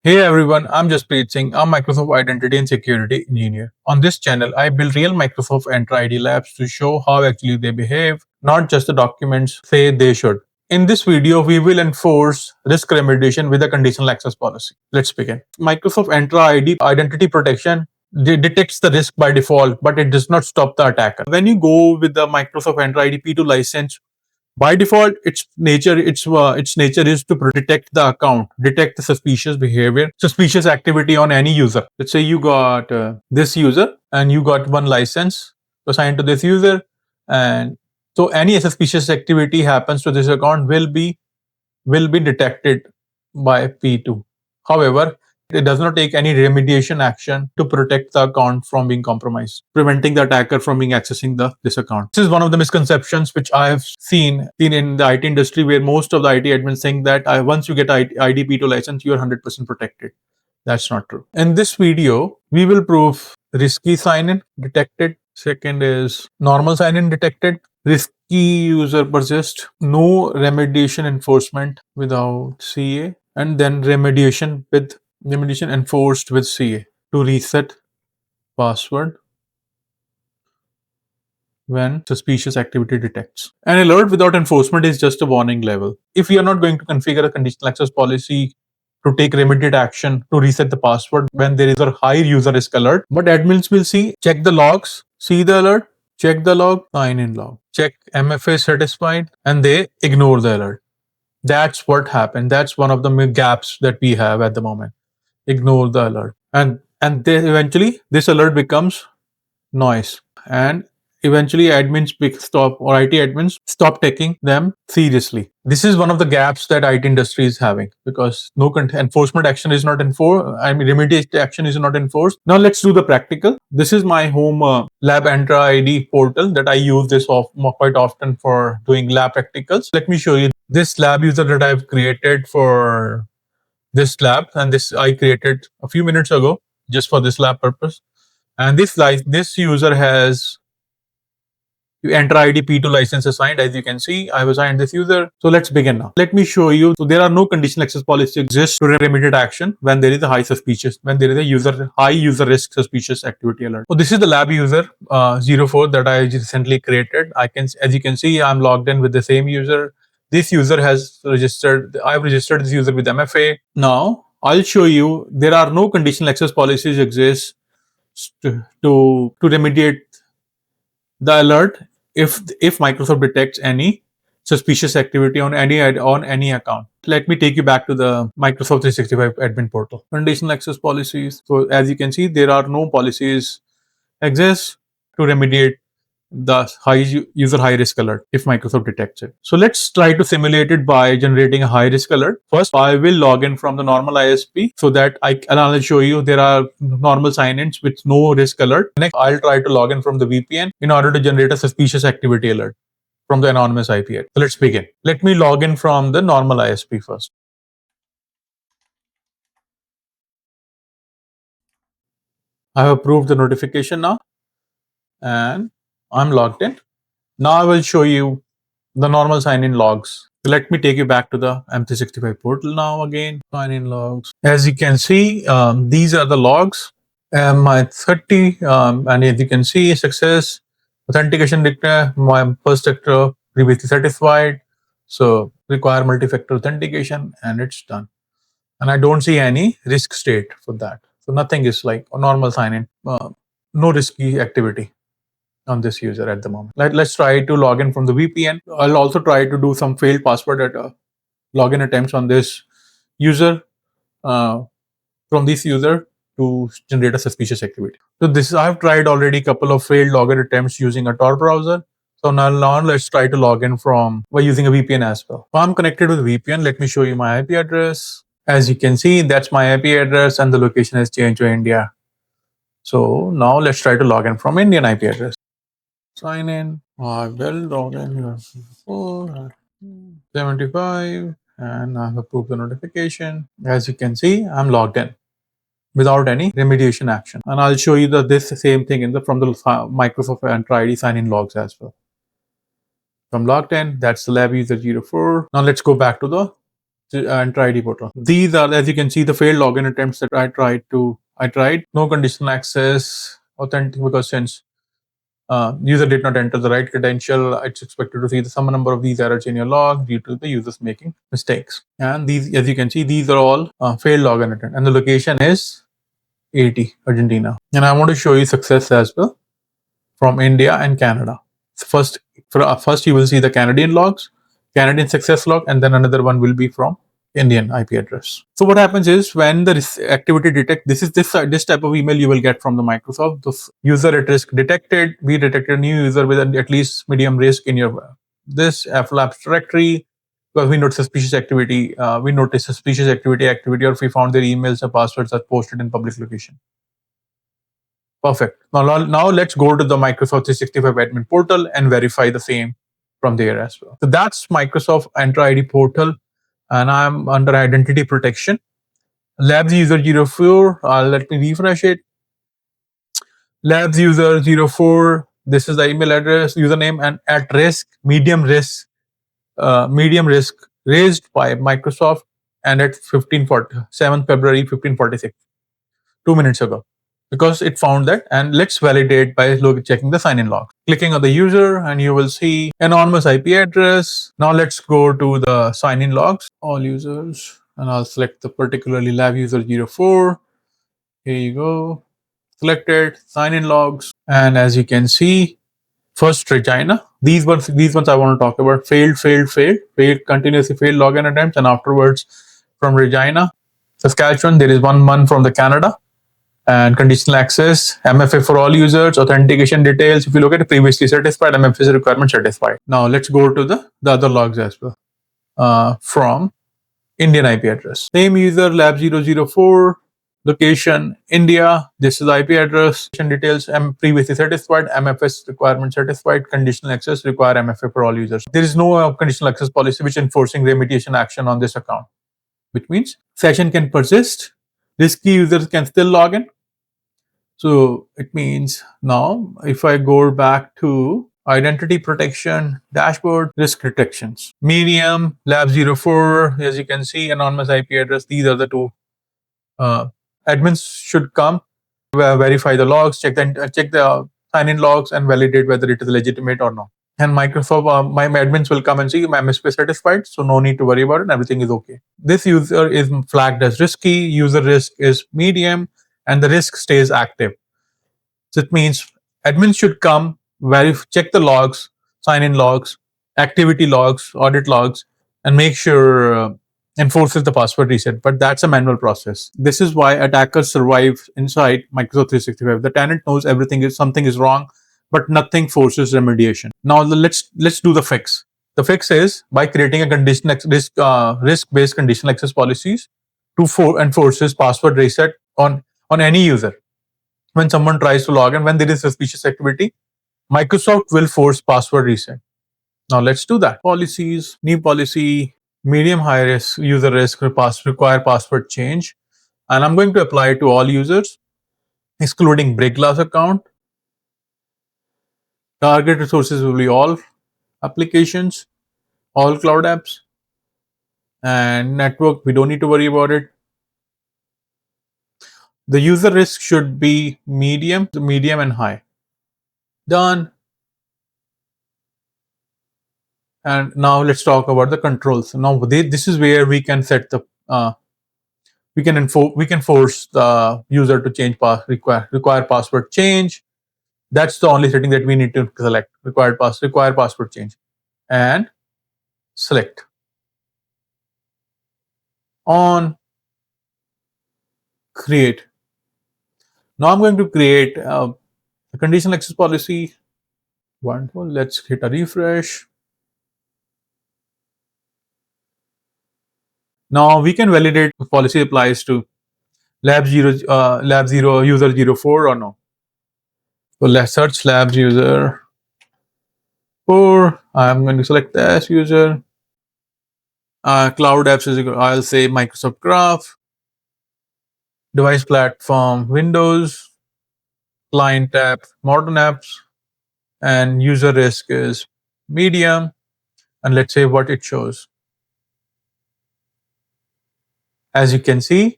Hey everyone, I'm Jasprit Singh. I'm Microsoft Identity and Security Engineer. On this channel, I build real Microsoft Entra ID labs to show how actually they behave, not just the documents say they should. In this video, we will enforce risk remediation with a conditional access policy. Let's begin. Microsoft Entra ID Identity Protection detects the risk by default, but it does not stop the attacker. When you go with the Microsoft Entra ID P2 license, by default its nature is to detect the account, detect the suspicious behavior, suspicious activity on any user. Let's say you got this user and you got one license assigned to this user, and so any suspicious activity happens to this account will be detected by P2. However, it does not take any remediation action to protect the account from being compromised, preventing the attacker from being accessing this account. This is one of the misconceptions which I have seen in the IT industry, where most of the IT admins think that once you get ID P2 license, you are 100% protected. That's not true. In this video, we will prove risky sign-in detected. Second is normal sign-in detected. Risky user persist. No remediation enforcement without CA. And then remediation enforced with CA to reset password when suspicious activity detects. An alert without enforcement is just a warning level. If we are not going to configure a conditional access policy to take remediate action to reset the password when there is a high user risk alert, but admins will check the logs, see the alert, check the log, sign in log, check MFA satisfied, and they ignore the alert. That's what happened. That's one of the gaps that we have at the moment. Ignore the alert, and they eventually this alert becomes noise, and eventually IT admins stop taking them seriously. This is one of the gaps that IT industry is having, because no enforcement action is not enforced. I mean, remediation action is not enforced. Now let's do the practical. This is my home lab Entra ID portal that I use quite often for doing lab practicals. Let me show you this lab user that I've created for this lab, and this I created a few minutes ago just for this lab purpose. And this user has Entra ID P2 license assigned. As you can see, I've assigned this user. So let's begin now. Let me show you. So there are no conditional access policies exist to remediate action when there is a high user risk suspicious activity alert. So this is the lab user 04 that I recently created. As you can see, I'm logged in with the same user. This user has registered. I've registered this user with MFA. Now I'll show you there are no conditional access policies exist to remediate the alert if Microsoft detects any suspicious activity on any account. Let me take you back to the Microsoft 365 admin portal. Conditional access policies. So as you can see, there are no policies exist to remediate the user high risk alert if Microsoft detects it. So let's try to simulate it by generating a high risk alert. First, I will log in from the normal ISP so that I'll show you there are normal sign-ins with no risk alert. Next, I'll try to log in from the VPN in order to generate a suspicious activity alert from the anonymous IP address. So let's begin. Let me log in from the normal ISP first. I have approved the notification now, and I'm logged in. Now I will show you the normal sign-in logs. Let me take you back to the M365 portal now again. Sign-in logs. As you can see, these are the logs. My 30, and as you can see, success, authentication data, my first sector previously satisfied. So require multi-factor authentication, and it's done. And I don't see any risk state for that. So nothing is like a normal sign-in, no risky activity on this user at the moment. Let's try to log in from the VPN. I'll also try to do some failed password login attempts on this user from this user to generate a suspicious activity. So this I've tried already a couple of failed login attempts using a Tor browser. So now let's try to log in by using a VPN as well. So I'm connected with VPN. Let me show you my IP address. As you can see, that's my IP address and the location has changed to India. So now let's try to log in from Indian IP address. Sign in. I will log in 475 and I have approved the notification. As you can see, I'm logged in without any remediation action. And I'll show you this same thing from the Microsoft Entra ID sign-in logs as well. So I'm logged in. That's the lab user 04. Now let's go back to the Entra ID portal. These are, as you can see, the failed login attempts that I tried. No conditional access, authentic, because since user did not enter the right credential, it's expected to see the sum number of these errors in your log due to the users making mistakes. And these, as you can see, these are all failed login attempt, and the location is 80 Argentina. And I want to show you success as well from India and Canada. So first you will see the Canadian logs, Canadian success log, and then another one will be from Indian IP address. So what happens is when the activity detect, this type of email you will get from the Microsoft. The user at risk detected. We detected a new user with at least medium risk in your this labs directory because we noticed suspicious activity. Or if we found their emails or passwords are posted in public location. Perfect. Now let's go to the Microsoft 365 admin portal and verify the same from there as well. So that's Microsoft Entra ID portal, and I'm under identity protection. Labs user 04. Let me refresh it. Labs user 04. This is the email address, username, and at risk, medium risk, raised by Microsoft, and at 1540, 7th February 1546, 2 minutes ago. Because it found that, and let's validate by checking the sign-in log. Clicking on the user, and you will see anonymous IP address. Now let's go to the sign-in logs, all users, and I'll select the particularly lab user 04. Here you go, selected sign-in logs, and as you can see, first Regina. These ones I want to talk about. Failed, continuously failed login attempts, and afterwards from Regina, Saskatchewan. There is one from the Canada. And conditional access, MFA for all users, authentication details. If you look at previously satisfied, MFA requirement satisfied. Now let's go to the other logs as well. From Indian IP address. Same user, lab 004, location, India. This is the IP address, details, previously satisfied, MFS requirement satisfied, conditional access require MFA for all users. There is no conditional access policy which enforcing remediation action on this account, which means session can persist, risky users can still log in. So it means now if I go back to identity protection, dashboard, risk detections, medium, lab 04, as you can see, anonymous IP address, these are the two. Admins should come, verify the logs, check the sign-in logs and validate whether it is legitimate or not. And Microsoft, my admins will come and see my MSP satisfied, so no need to worry about it, everything is okay. This user is flagged as risky, user risk is medium, and the risk stays active. So it means admins should come, check the logs, sign-in logs, activity logs, audit logs, and make sure enforces the password reset. But that's a manual process. This is why attackers survive inside Microsoft 365. The tenant knows something is wrong, but nothing forces remediation. Now let's do the fix. The fix is by creating a risk-based conditional access policies to enforces password reset on any user. When someone tries to log in, when there is suspicious activity, Microsoft will force password reset. Now let's do that. Policies, new policy, medium high risk, user risk, require password change. And I'm going to apply it to all users, excluding break glass account. Target resources will be all applications, all cloud apps, and network, we don't need to worry about it. The user risk should be medium and high. Done. And now let's talk about the controls. Now this is where we can set the we can force the user to change require password change. That's the only setting that we need to select. Require password change, and select on create. Now I'm going to create a conditional access policy. Wonderful. Let's hit a refresh. Now we can validate the policy applies to lab 0 user 04 or no. So let's search labs user 4. I'm going to select this user. Cloud apps is equal, I'll say Microsoft Graph. Device platform Windows. Client app modern apps. And user risk is medium. And let's say what it shows. As you can see,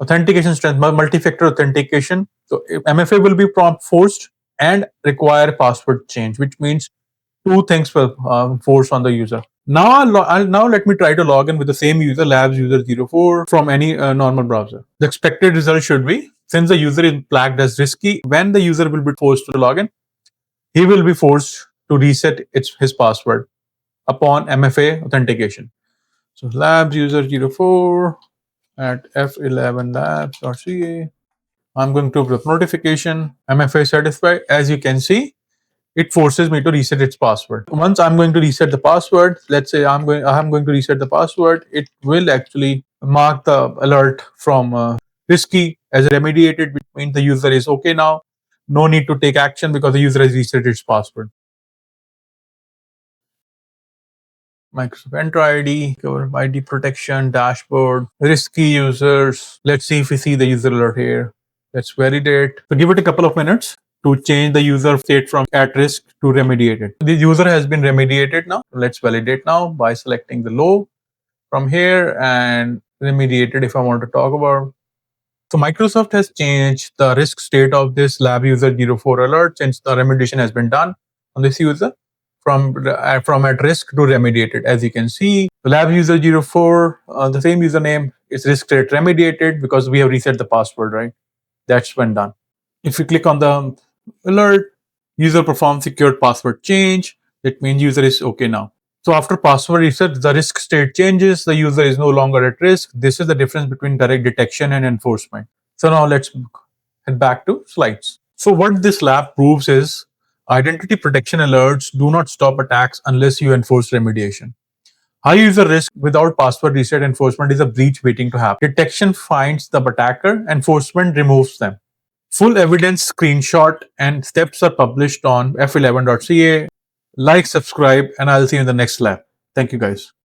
authentication strength, multi-factor authentication. So MFA will be prompt forced and require password change, which means two things will force on the user. Now, now let me try to log in with the same user, labs user 04 from any normal browser. The expected result should be, since the user is flagged as risky, when the user will be forced to log in, he will be forced to reset his password upon MFA authentication. So labs user 04 at f11labs.ca. I'm going to put notification MFA satisfied. As you can see, it forces me to reset its password. Once I'm going to reset the password, let's say I'm going to reset the password, it will actually mark the alert from risky as remediated, which means the user is okay now. No need to take action because the user has reset its password. Microsoft Entra ID, cover ID protection, dashboard, risky users. Let's see if we see the user alert here. Let's validate. So give it a couple of minutes to change the user state from at risk to remediated. The user has been remediated now. Let's validate now by selecting the low from here and remediated if I want to talk about. So Microsoft has changed the risk state of this lab user 04 alert since the remediation has been done on this user from at risk to remediated. As you can see, the lab user 04, the same username is risk state remediated because we have reset the password, right? That's when done. If you click on the alert, user performs secured password change. That means user is okay now. So after password reset, the risk state changes. The user is no longer at risk. This is the difference between direct detection and enforcement. So now let's head back to slides. So what this lab proves is identity protection alerts do not stop attacks unless you enforce remediation. High user risk without password reset enforcement is a breach waiting to happen. Detection finds the attacker, enforcement removes them. Full evidence screenshot and steps are published on f11.ca. Like, subscribe, and I'll see you in the next lab. Thank you, guys.